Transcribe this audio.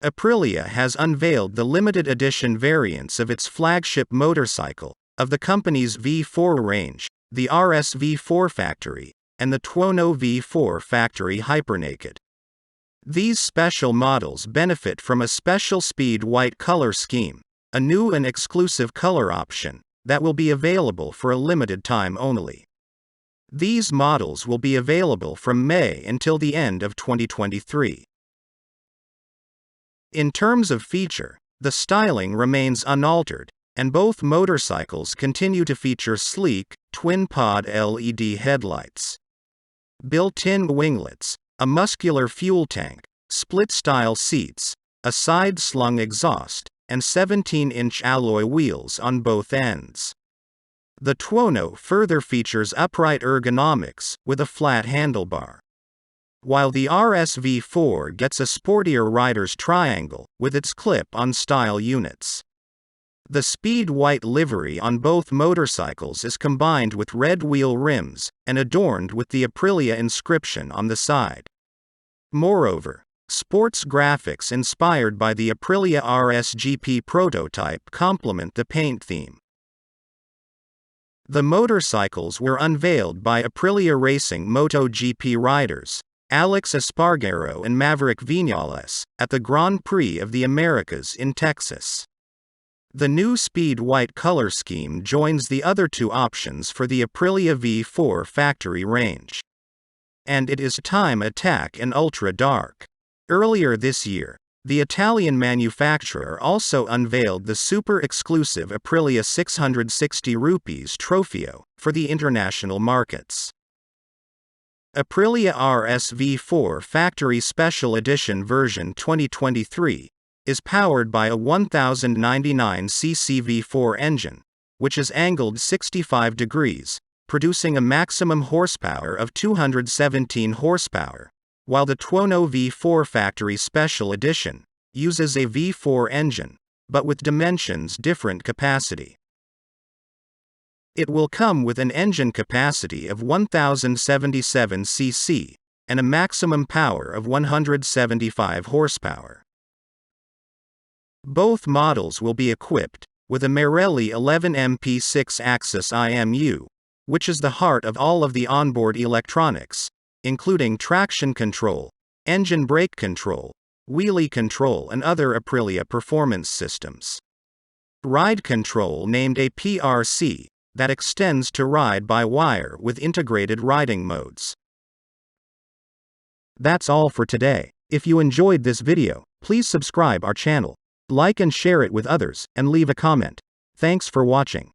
Aprilia has unveiled the limited edition variants of its flagship motorcycle, of the company's V4 range, the RSV4 Factory, and the Tuono V4 Factory Hypernaked. These special models benefit from a special speed white color scheme, a new and exclusive color option, that will be available for a limited time only. These models will be available from May until the end of 2023. In terms of feature, the styling remains unaltered, and both motorcycles continue to feature sleek, twin-pod LED headlights, built-in winglets, a muscular fuel tank, split-style seats, a side-slung exhaust, and 17-inch alloy wheels on both ends. The Tuono further features upright ergonomics, with a flat handlebar, while the RSV4 gets a sportier rider's triangle, with its clip-on style units. The speed white livery on both motorcycles is combined with red wheel rims, and adorned with the Aprilia inscription on the side. Moreover, sports graphics inspired by the Aprilia RSGP prototype complement the paint theme. The motorcycles were unveiled by Aprilia Racing MotoGP riders, Alex Espargaro and Maverick Viñales, at the Grand Prix of the Americas in Texas. The new speed white color scheme joins the other two options for the Aprilia V4 factory range. And it is Time Attack and Ultra Dark. Earlier this year, the Italian manufacturer also unveiled the super exclusive Aprilia 660 rupees Trofeo for the international markets. Aprilia RSV4 Factory Special Edition version 2023 is powered by a 1099cc V4 engine, which is angled 65 degrees, producing a maximum horsepower of 217 horsepower, while the Tuono V4 Factory Special Edition uses a V4 engine, but with dimensions different capacity. It will come with an engine capacity of 1077 cc, and a maximum power of 175 horsepower. Both models will be equipped with a Marelli 11MP 6-axis IMU, which is the heart of all of the onboard electronics, including traction control, engine brake control, wheelie control and other Aprilia performance systems. Ride control named a PRC, that extends to ride-by-wire with integrated riding modes. That's all for today. If you enjoyed this video, please subscribe our channel, like and share it with others, and leave a comment. Thanks for watching.